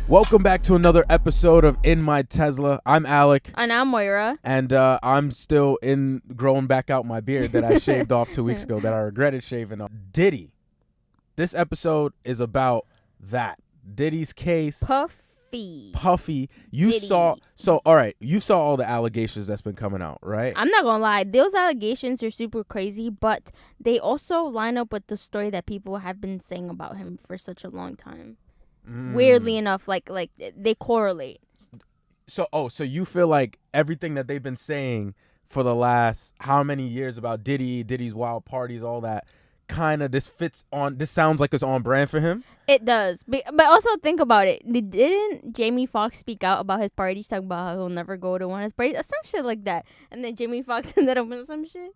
Welcome back to another episode of In My Tesla. I'm Alec. And I'm Moira. And I'm still growing back out my beard that I shaved off 2 weeks ago that I regretted shaving off. Diddy. This episode is about that. Diddy's case. Puffy. You Diddy. all right, you saw all the allegations that's been coming out, right? I'm not gonna lie, those allegations are super crazy, but they also line up with the story that people have been saying about him for such a long time. Weirdly enough, like they correlate. So you feel like everything that they've been saying for the last how many years about Diddy's wild parties, all that, kind of this sounds like it's on brand for him? It does. But also think about it. Didn't Jamie Foxx speak out about his parties, talking about how he'll never go to one of his parties or some shit like that? And then Jamie Foxx ended up with some shit?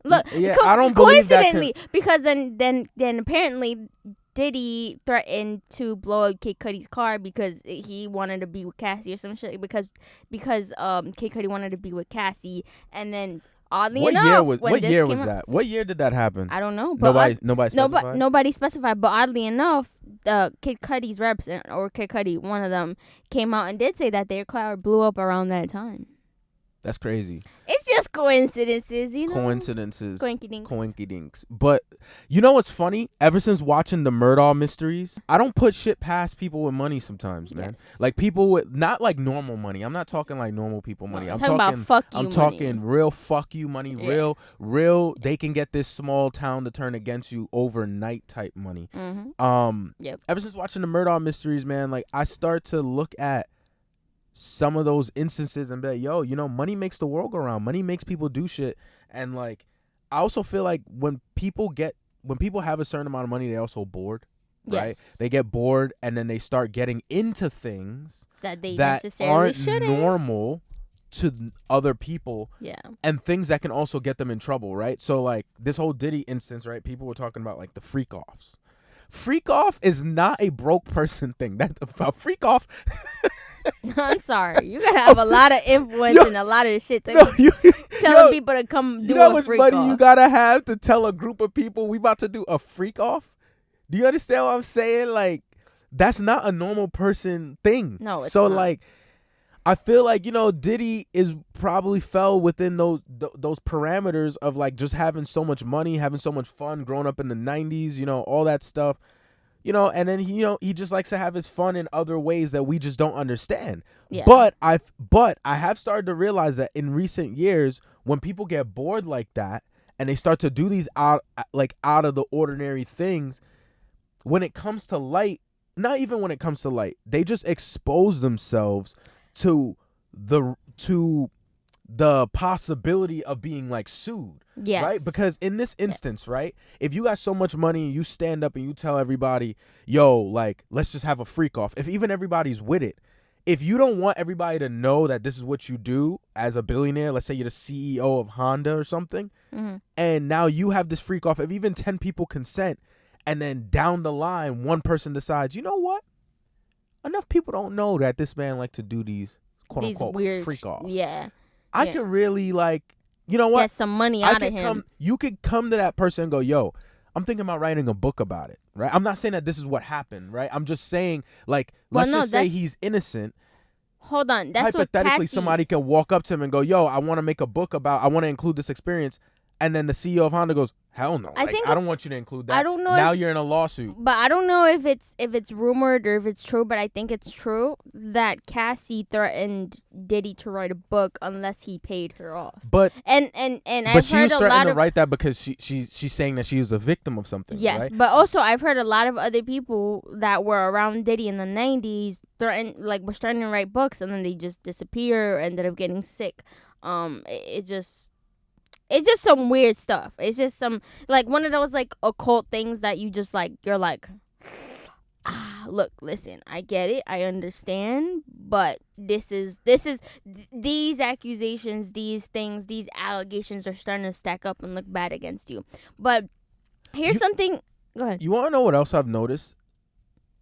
Look, yeah, I don't believe that coincidentally, because then apparently Diddy threatened to blow up Kid Cudi's car because he wanted to be with Cassie or some shit, because Kid Cudi wanted to be with Cassie, and then oddly enough, what year was that? What year did that happen? I don't know. But Nobody specified. But oddly enough, Kid Cudi's reps or Kid Cudi, one of them, came out and did say that their car blew up around that time. That's crazy. It's just coincidences, you know? Coincidences. Coinky dinks. But you know what's funny? Ever since watching the Murdaugh mysteries, I don't put shit past people with money sometimes, man. Yes. Like people with, not like normal money. I'm not talking like normal people money. I'm talking about fuck you money. I'm talking real fuck you money. Yeah. Real, they can get this small town to turn against you overnight type money. Mm-hmm. Yep. Ever since watching the Murdaugh mysteries, man, like I start to look at some of those instances and be like, yo, you know, money makes the world go around. Money makes people do shit. And like, I also feel like when people have a certain amount of money, they also bored, right? Yes. They get bored and then they start getting into things that necessarily aren't shouldn't. normal to other people. Yeah. And things that can also get them in trouble, right? So like this whole Diddy instance, right? People were talking about like the freak offs. Freak off is not a broke person thing. That a freak off. I'm sorry. You gotta have a lot of influence and a lot of shit to telling people to come do a freak off. You know what's money you gotta have to tell a group of people we about to do a freak off? Do you understand what I'm saying? Like, that's not a normal person thing. No, it's so not. Like, I feel like, you know, Diddy is probably fell within those parameters of like just having so much money, having so much fun, growing up in the 90s, you know, all that stuff. You know, and then he just likes to have his fun in other ways that we just don't understand. Yeah. But I have started to realize that in recent years, when people get bored like that and they start to do these out of the ordinary things, when it comes to light, not even when it comes to light, they just expose themselves to the possibility of being like sued. Yes. Right? Because in this instance, right, if you got so much money and you stand up and you tell everybody, yo, like, let's just have a freak off. If even everybody's with it, if you don't want everybody to know that this is what you do as a billionaire, let's say you're the CEO of Honda or something, and now you have this freak off, if even 10 people consent, and then down the line, one person decides, you know what? Enough people don't know that this man like to do these quote unquote weird freak offs. Yeah. I could really like, you know what? Get some money out of him. You could come to that person and go, yo, I'm thinking about writing a book about it, right? I'm not saying that this is what happened, right? I'm just saying, like, let's just say he's innocent. Hold on. That's hypothetically, somebody can walk up to him and go, yo, I want to make a book I want to include this experience. And then the CEO of Honda goes, hell no. I don't want you to include that. I don't know. Now you're in a lawsuit. But I don't know if it's rumored or if it's true, but I think it's true that Cassie threatened Diddy to write a book unless he paid her off. But and I've she was threatening to write that because she's saying that she was a victim of something. Yes, right? But also I've heard a lot of other people that were around Diddy in the 90s were starting to write books and then they just disappear or ended up getting sick. It's just some weird stuff. It's just some, like, one of those, like, occult things that you just, like, you're like, look, listen, I get it. I understand. But these accusations, these things, these allegations are starting to stack up and look bad against you. But here's something. Go ahead. You want to know what else I've noticed?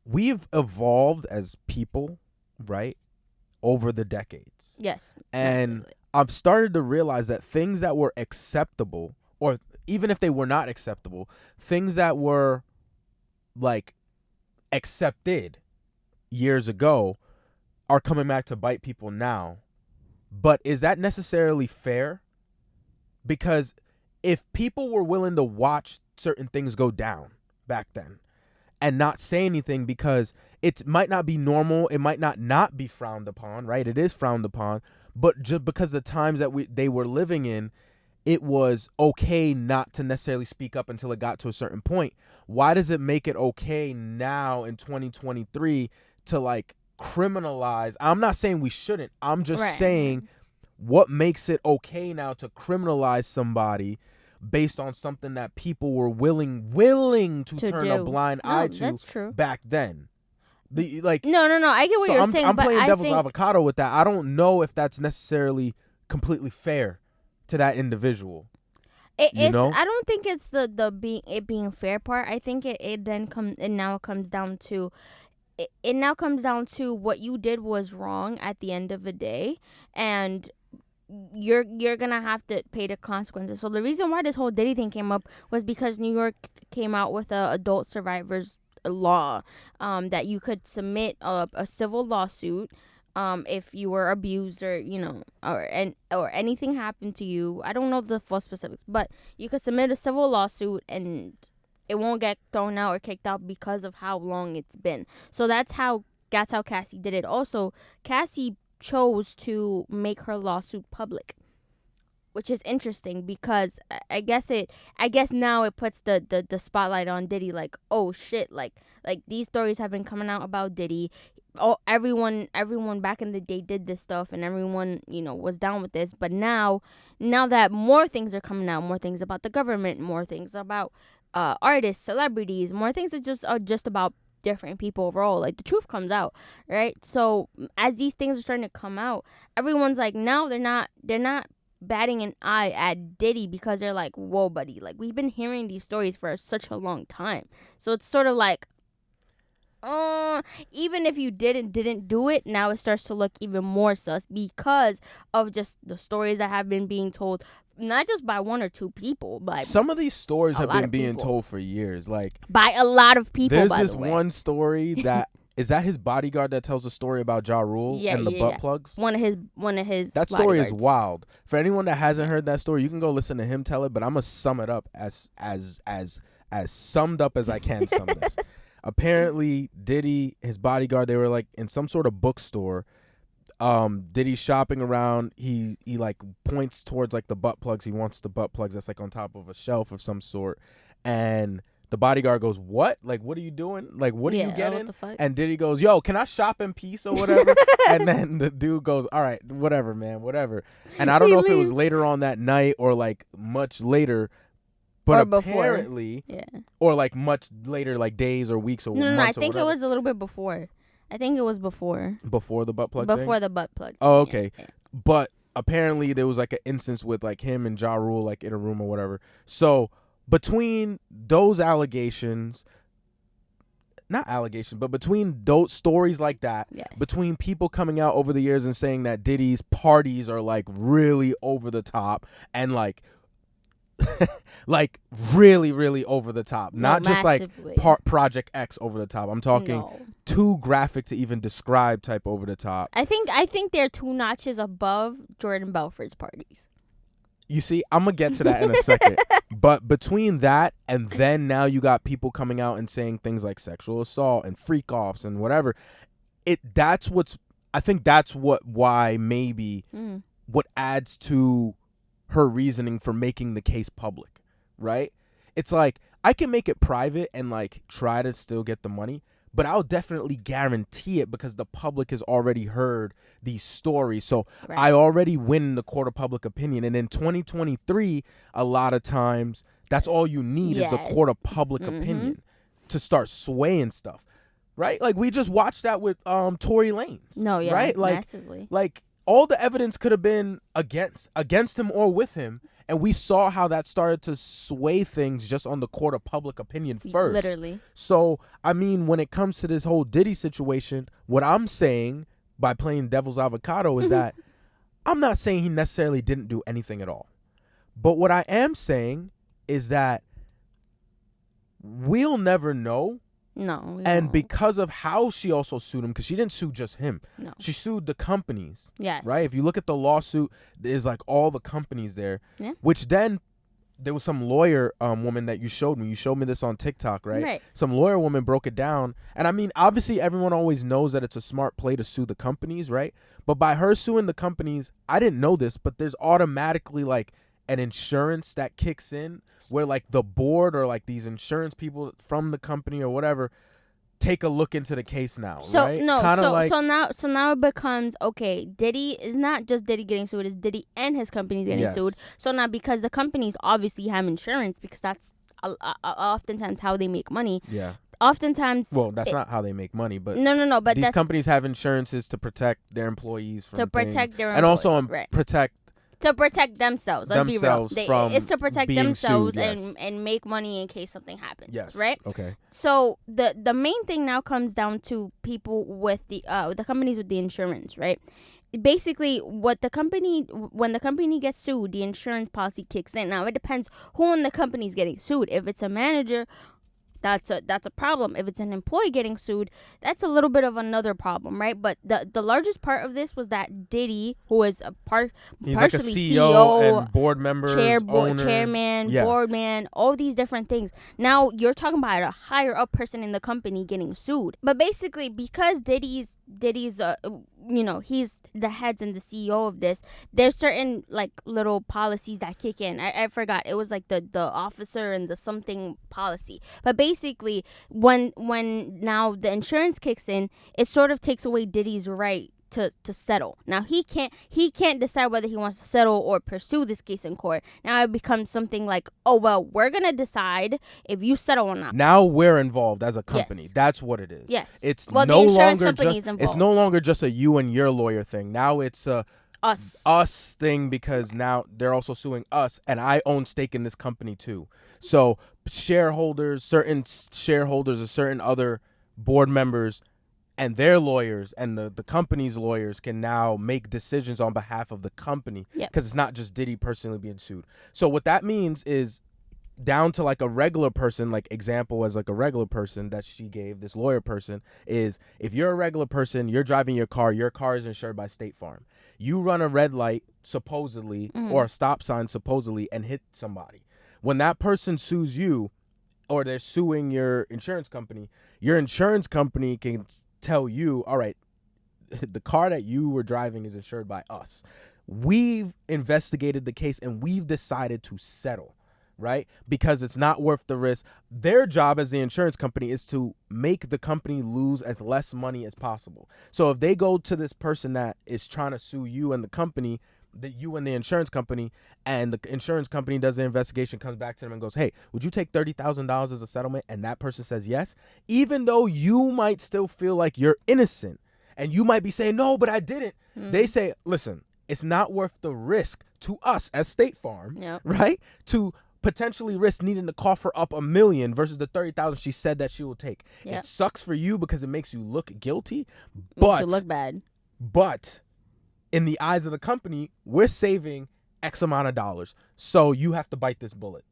We've evolved as people, right, over the decades. Yes. And absolutely. I've started to realize that things that were acceptable, or even if they were not acceptable, things that were like accepted years ago are coming back to bite people now. But is that necessarily fair? Because if people were willing to watch certain things go down back then and not say anything because it might not be normal, it might not be frowned upon, right? It is frowned upon, but just because the times that they were living in, it was okay not to necessarily speak up until it got to a certain point. Why does it make it okay now in 2023 to like criminalize? I'm not saying we shouldn't. I'm just saying what makes it okay now to criminalize somebody based on something that people were willing to turn a blind eye to that's true. back then. No, I get what you're saying. I'm but playing I devil's think avocado with that. I don't know if that's necessarily completely fair to that individual. I don't think it's the being fair part. I think it now comes down to what you did was wrong at the end of the day, and you're gonna have to pay the consequences. So the reason why this whole Diddy thing came up was because New York came out with a adult survivors law, that you could submit a civil lawsuit if you were abused or or anything happened to you. I don't know the full specifics, but you could submit a civil lawsuit and it won't get thrown out or kicked out because of how long it's been. So that's how Cassie did it. Also, Cassie chose to make her lawsuit public, which is interesting because I guess now it puts the spotlight on Diddy, like, oh shit, like these stories have been coming out about Diddy. Oh, everyone back in the day did this stuff and everyone, was down with this. But now that more things are coming out, more things about the government, more things about artists, celebrities, more things are just about different people overall, like the truth comes out, right? So as these things are starting to come out, everyone's like, now they're not batting an eye at Diddy because they're like, whoa, buddy, like we've been hearing these stories for such a long time. So it's sort of like, even if you didn't do it, now it starts to look even more sus because of just the stories that have been being told, not just by one or two people, but some of these stories have been being told for years, like by a lot of people. There's this one story that is that his bodyguard that tells a story about Ja Rule and the butt plugs. One of his. That story is wild. For anyone that hasn't heard that story, you can go listen to him tell it. But I'm gonna sum it up as summed up as I can sum this. Apparently, Diddy, his bodyguard, they were like in some sort of bookstore. Diddy's shopping around. He like points towards like the butt plugs. He wants the butt plugs that's like on top of a shelf of some sort. And the bodyguard goes, "What? Like, what are you doing? Like, what are you getting?" And Diddy goes, "Yo, can I shop in peace or whatever?" And then the dude goes, "All right, whatever, man, whatever." And I don't know if it was later on that night or like much later. But or apparently, or like much later, like days or weeks or months. No, I think it was a little bit before. I think it was before. Before the butt plug Before thing? the butt plug. Oh, okay. Yeah. But apparently there was like an instance with like him and Ja Rule like in a room or whatever. So between those allegations, not allegations, but between those stories like that, between people coming out over the years and saying that Diddy's parties are like really over the top and like like really, really over the top. Not just massively. Like Project X over the top. I'm talking too graphic to even describe type over the top. I think they're 2 notches above Jordan Belfort's parties. You see, I'm going to get to that in a second. But between that and then now you got people coming out and saying things like sexual assault and freak offs and whatever. I think that's why maybe what adds to her reasoning for making the case public, right? It's like I can make it private and like try to still get the money, but I'll definitely guarantee it because the public has already heard these stories. So I already win in the court of public opinion. And in 2023, a lot of times that's all you need is the court of public opinion to start swaying stuff, right? Like we just watched that with Tory Lanez. Right? Like, massively. Like all the evidence could have been against him or with him. And we saw how that started to sway things just on the court of public opinion first. Literally. So, I mean, when it comes to this whole Diddy situation, what I'm saying by playing devil's avocado is that I'm not saying he necessarily didn't do anything at all. But what I am saying is that we'll never know No. And because of how she also sued him, because she didn't sue just him. No. She sued the companies. Yes. Right? If you look at the lawsuit, there's like all the companies there. Yeah. Which then there was some lawyer woman that you showed me. You showed me this on TikTok, right? Right. Some lawyer woman broke it down. And I mean, obviously everyone always knows that it's a smart play to sue the companies, right? But by her suing the companies, I didn't know this, but there's automatically like an insurance that kicks in where like the board or like these insurance people from the company or whatever take a look into the case now, so right? no, Kinda so now it becomes okay. Diddy is not just Diddy getting sued; it's Diddy and his companies getting sued. So now because the companies obviously have insurance because that's oftentimes how they make money. Yeah. Oftentimes, well, that's not how they make money, but no. But these companies have insurances to protect their employees from protect their employees, and also protect themselves. Let's be real. It's to protect themselves sued, and make money in case something happens. Yes. Right. Okay. So the main thing now comes down to people with the companies with the insurance, right? Basically, when the company gets sued, the insurance policy kicks in. Now it depends who in the company is getting sued. If it's a manager, that's a problem. If it's an employee getting sued, that's a little bit of another problem, right? But the largest part of this was that Diddy, who is he's partially like a CEO and board member, chairman, board man, all these different things. Now you're talking about a higher up person in the company getting sued. But basically, because Diddy's he's the heads and the CEO of this, there's certain like little policies that kick in. I forgot. It was like the officer and the something policy. But basically when now the insurance kicks in, it sort of takes away Diddy's right to settle. Now he can't decide whether he wants to settle or pursue this case in court. Now it becomes something like, oh well, we're gonna decide if you settle or not. Now we're involved as a company. Yes. That's what it is. Yes. It's well, no the insurance longer company just is involved. it's no longer just a you and your lawyer thing. Now it's a us thing because now they're also suing us and I own stake in this company too. So certain shareholders or certain other board members and their lawyers and the company's lawyers can now make decisions on behalf of the company because it's not just Diddy personally being sued. So what that means is down to like a regular person, like example as like a regular person that she gave, this lawyer person, is if you're a regular person, you're driving your car is insured by State Farm. You run a red light supposedly or a stop sign supposedly and hit somebody. When that person sues you or they're suing your insurance company can tell you, all right, the car that you were driving is insured by us. We've investigated the case and we've decided to settle, right? Because it's not worth the risk. Their job as the insurance company is to make the company lose as less money as possible. So if they go to this person that is trying to sue you and the company, you and the insurance company, and the insurance company does the investigation, comes back to them and goes, hey, would you take $30,000 as a settlement? And that person says yes, even though you might still feel like you're innocent and you might be saying, no, but I didn't. They say, listen, it's not worth the risk to us as State Farm, right? To potentially risk needing to cough her up $1 million versus the $30,000 she said that she will take. It sucks for you because it makes you look guilty, makes you look bad. But in the eyes of the company, we're saving X amount of dollars. So you have to bite this bullet.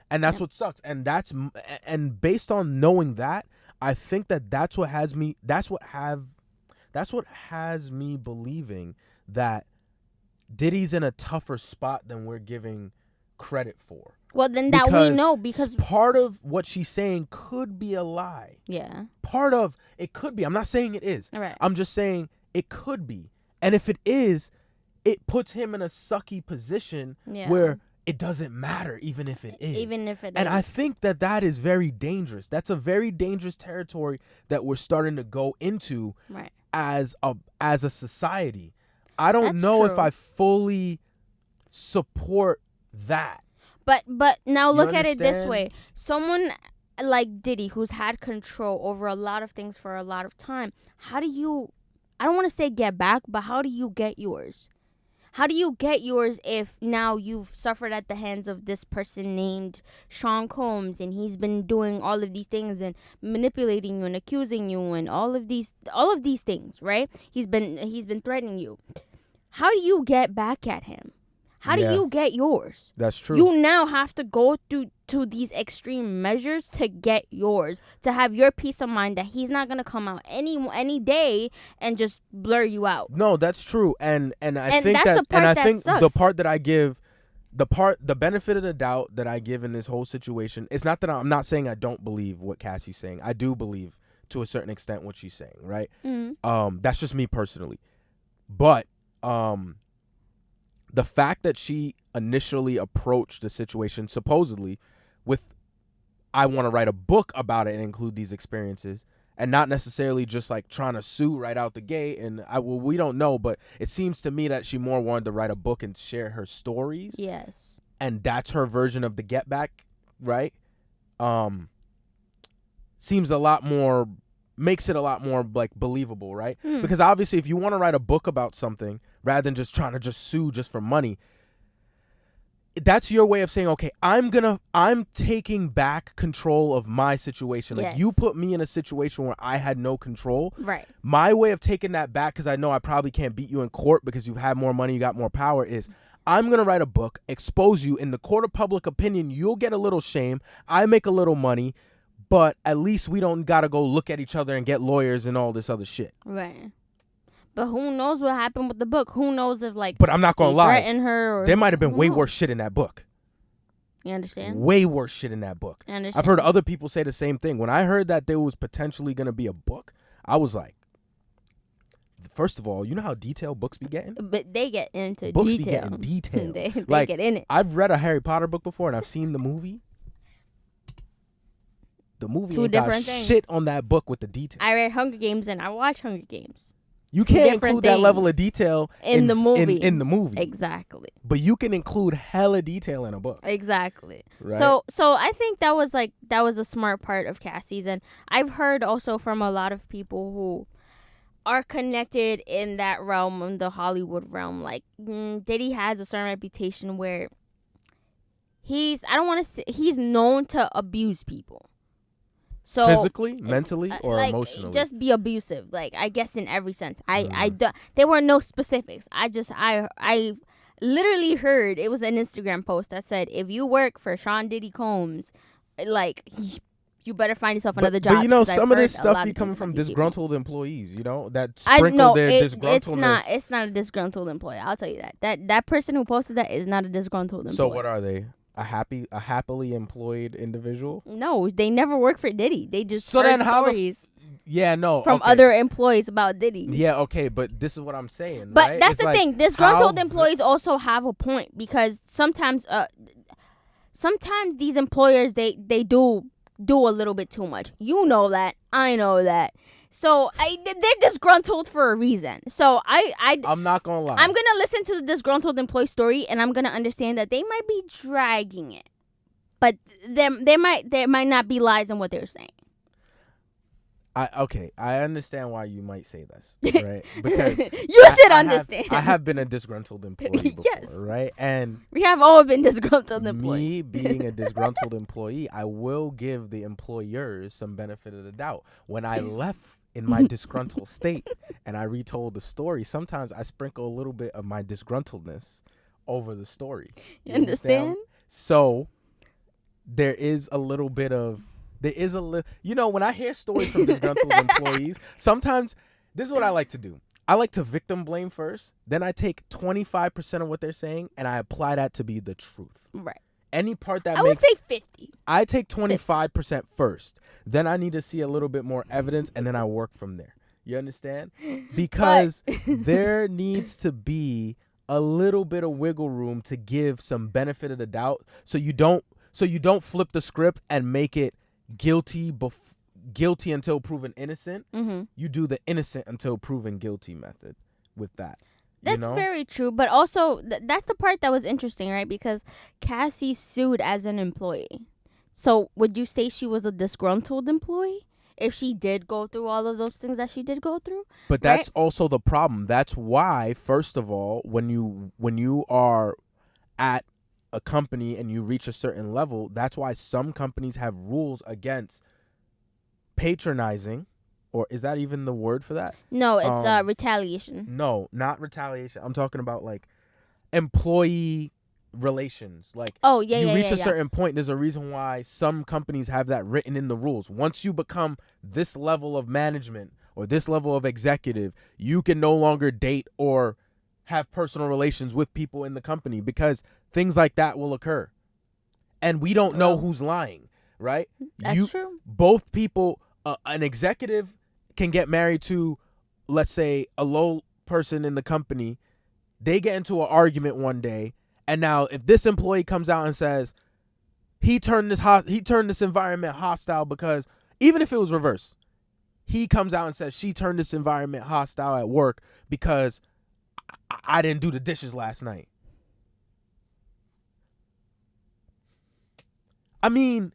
And that's what sucks. And based on knowing that, I think that's what has me believing that Diddy's in a tougher spot than we're giving credit for. Well, then that we know because part of what she's saying could be a lie. Yeah. Part of it could be. I'm not saying it is. Right. I'm just saying it could be. And if it is, it puts him in a sucky position where it doesn't matter even if it is. And I think that is very dangerous. That's a very dangerous territory that we're starting to go into as a society. I don't know if I fully support that. But now look at it this way. Someone like Diddy, who's had control over a lot of things for a lot of time, how do you, I don't want to say get back, but how do you get yours? How do you get yours if now you've suffered at the hands of this person named Sean Combs, and he's been doing all of these things and manipulating you and accusing you and all of these things, right? He's been threatening you. How do you get back at him? How do you get yours? That's true. You now have to go to these extreme measures to get yours, to have your peace of mind that he's not gonna come out any day and just blur you out. No, that's true, and I think that's that, the part and I that think sucks. the part that I give, the benefit of the doubt that I give in this whole situation, it's not that I'm not saying I don't believe what Cassie's saying. I do believe to a certain extent what she's saying, right? That's just me personally, but the fact that she initially approached the situation supposedly with, I want to write a book about it and include these experiences, and not necessarily just like trying to sue right out the gate. And we don't know, but it seems to me that she more wanted to write a book and share her stories. Yes. And that's her version of the get back, right? Seems a lot more, makes it a lot more like believable, right? Because obviously if you want to write a book about something rather than just trying to just sue just for money, that's your way of saying, okay, I'm taking back control of my situation. Like, you put me in a situation where I had no control. Right. My way of taking that back, because I know I probably can't beat you in court because you have more money, you got more power, is I'm going to write a book, expose you. In the court of public opinion, you'll get a little shame. I make a little money, but at least we don't got to go look at each other and get lawyers and all this other shit. Right. But who knows what happened with the book? Who knows if, like, but I'm not going to lie. Threaten her, or there might have been way worse shit in that book. You understand? Way worse shit in that book. I understand. I've heard other people say the same thing. When I heard that there was potentially going to be a book, I was like, first of all, you know how detailed books be getting? But they get into books detail. Books be getting detailed. they like, get in it. I've read a Harry Potter book before, and I've seen the movie. The movie ain't got shit on that book with the details. I read Hunger Games, and I watch Hunger Games. You can't include that level of detail in the movie. In the movie. Exactly. But you can include hella detail in a book. Exactly. Right? So I think that was a smart part of Cassie's, and I've heard also from a lot of people who are connected in that realm, in the Hollywood realm. Like, Diddy has a certain reputation where he's known to abuse people. So physically, mentally, or like, emotionally, just be abusive. Like, I guess in every sense. There were no specifics. I literally heard, it was an Instagram post that said, if you work for Sean Diddy Combs, like, you better find yourself another job. But you know, some of this stuff be coming from disgruntled employees. You know, that disgruntledness. It's not a disgruntled employee. I'll tell you that. That person who posted that is not a disgruntled employee. So what are they? A happily employed individual? No, they never work for Diddy. They just heard stories. From other employees about Diddy. Yeah, okay, but this is what I'm saying. But right? that's the thing. Disgruntled employees also have a point, because sometimes these employers they do a little bit too much. You know that. I know that. So they're disgruntled for a reason. So I'm not gonna lie. I'm gonna listen to the disgruntled employee story, and I'm gonna understand that they might be dragging it, but there might not be lies in what they're saying. I understand why you might say this, right? Because you should understand. I have been a disgruntled employee before, yes, right? And we have all been disgruntled employees. Me being a disgruntled employee, I will give the employers some benefit of the doubt. When I left in my disgruntled state and I retold the story, sometimes I sprinkle a little bit of my disgruntledness over the story. You understand? So there is a little bit of, you know, when I hear stories from disgruntled employees, sometimes this is what I like to do. I like to victim blame first. Then I take 25% of what they're saying and I apply that to be the truth. Right. Any part that I would say 50. I take 25% first. Then I need to see a little bit more evidence, and then I work from there. You understand? Because there needs to be a little bit of wiggle room to give some benefit of the doubt, so you don't flip the script and make it guilty until proven innocent. Mm-hmm. You do the innocent until proven guilty method with that. That's very true, but also that's the part that was interesting, right? Because Cassie sued as an employee. So would you say she was a disgruntled employee if she did go through all of those things that she did go through? But that's also the problem. That's why, first of all, when you are at a company and you reach a certain level, that's why some companies have rules against patronizing. Or is that even the word for that? No, it's retaliation. No, not retaliation. I'm talking about, like, employee relations. Like, Oh, yeah, you yeah, reach yeah, a yeah. certain point. There's a reason why some companies have that written in the rules. Once you become this level of management or this level of executive, you can no longer date or have personal relations with people in the company because things like that will occur. And we don't know Well, who's lying, right? that's true. Both people, an executive can get married to, let's say, a low person in the company. They get into an argument one day, and now if this employee comes out and says he turned this environment hostile because, even if it was reverse, he comes out and says she turned this environment hostile at work because I didn't do the dishes last night. I mean,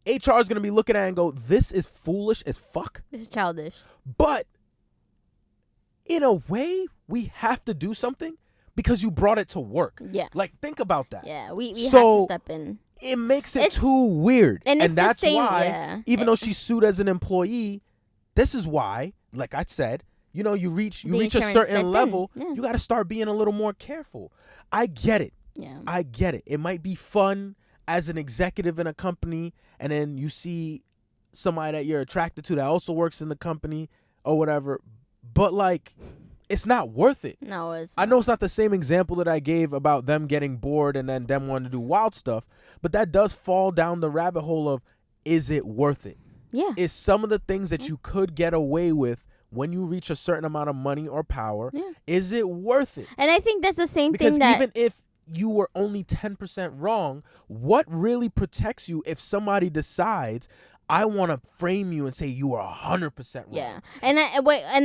HR is going to be looking at it and go, this is foolish as fuck. This is childish. But in a way, we have to do something because you brought it to work. Yeah. Like, think about that. Yeah, we have So, to step in. It makes it too weird. And it's that's the same, why, yeah. even though she's sued as an employee, this is why, like I said, you know, you reach a certain level, you got to start being a little more careful. I get it. Yeah. I get it. It might be fun as an executive in a company, and then you see somebody that you're attracted to that also works in the company or whatever, but like, it's not worth it. No, it's I know it's not the same example that I gave about them getting bored and then them wanting to do wild stuff, but that does fall down the rabbit hole of, is it worth it? Yeah. Is some of the things that you could get away with when you reach a certain amount of money or power, is it worth it? And I think that's the same because thing that... even if you were only 10% wrong, what really protects you if somebody decides, I want to frame you and say you are 100% wrong? Yeah, and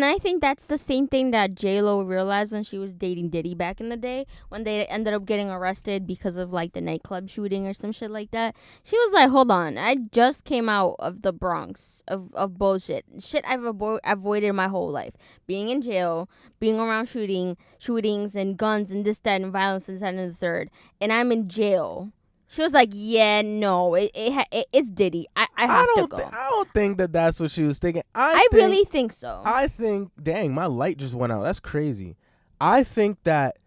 I think that's the same thing that J-Lo realized when she was dating Diddy back in the day, when they ended up getting arrested because of like the nightclub shooting or some shit like that. She was like, hold on, I just came out of the Bronx of bullshit. Shit I've avoided my whole life. Being in jail, being around shootings and guns and this, that, and violence and that and the third. And I'm in jail. She was like, yeah, no, it's Diddy. I have to go. I don't think that's what she was thinking. I really think so. I think, dang, my light just went out. That's crazy. I think that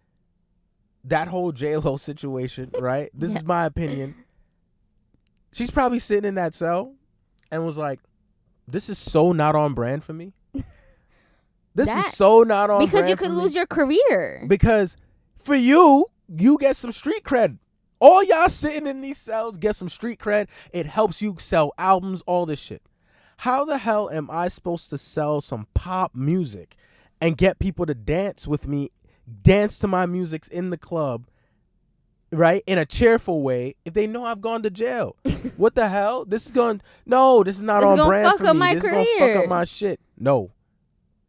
whole J-Lo situation, right? This is my opinion. She's probably sitting in that cell and was like, this is so not on brand for me. This is so not on brand because you could lose your career. Because for you get some street cred. All y'all sitting in these cells get some street cred. It helps you sell albums, all this shit. How the hell am I supposed to sell some pop music and get people to dance with me, dance to my music in the club, right, in a cheerful way, if they know I've gone to jail? What the hell? This is not on brand for me. This is going to fuck up my shit. No.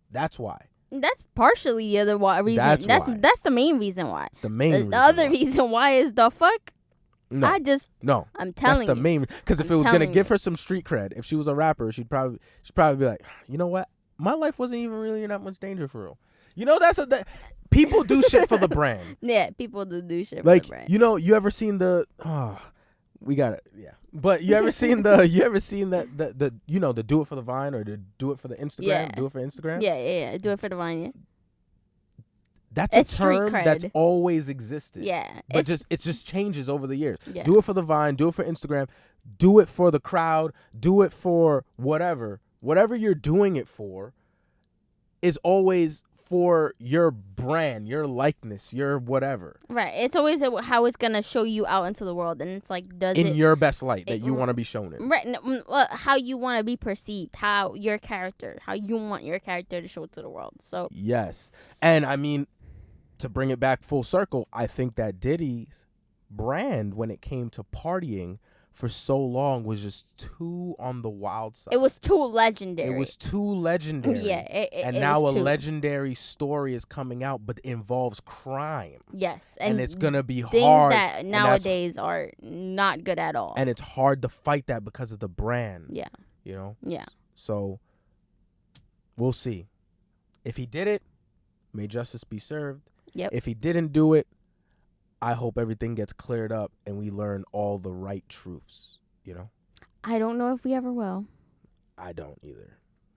That's why. That's partially the other reason. That's the main reason why. It's the main reason. The other reason why is the fuck. No. I'm telling you. That's the main. Because if it was gonna give her some street cred, if she was a rapper, she'd probably be like, you know what, my life wasn't even really in that much danger for real. You know, people do shit for the brand. Yeah, people do shit like, for the brand. You know, you ever seen the? We got it. Yeah. But you ever seen the you know, the do it for the Vine or the do it for the Instagram? Yeah. Do it for Instagram? Yeah. Do it for the Vine, yeah. That's a term that's always existed. Yeah. But it just changes over the years. Yeah. Do it for the Vine, do it for Instagram, do it for the crowd, do it for whatever. Whatever you're doing it for is always for your brand, your likeness, your whatever. Right. It's always how it's going to show you out into the world. And it's like, in your best light that you want to be shown in. Right. How you want to be perceived, how you want your character to show to the world. So yes. And I mean, to bring it back full circle, I think that Diddy's brand, when it came to partying for so long, was just too on the wild side. It was too legendary. Yeah. And now a legendary story is coming out, but involves crime. Yes. And it's going to be things hard. That nowadays are not good at all. And it's hard to fight that because of the brand. Yeah. You know? Yeah. So we'll see. If he did it, may justice be served. Yep. If he didn't do it, I hope everything gets cleared up and we learn all the right truths, you know? I don't know if we ever will. I don't either.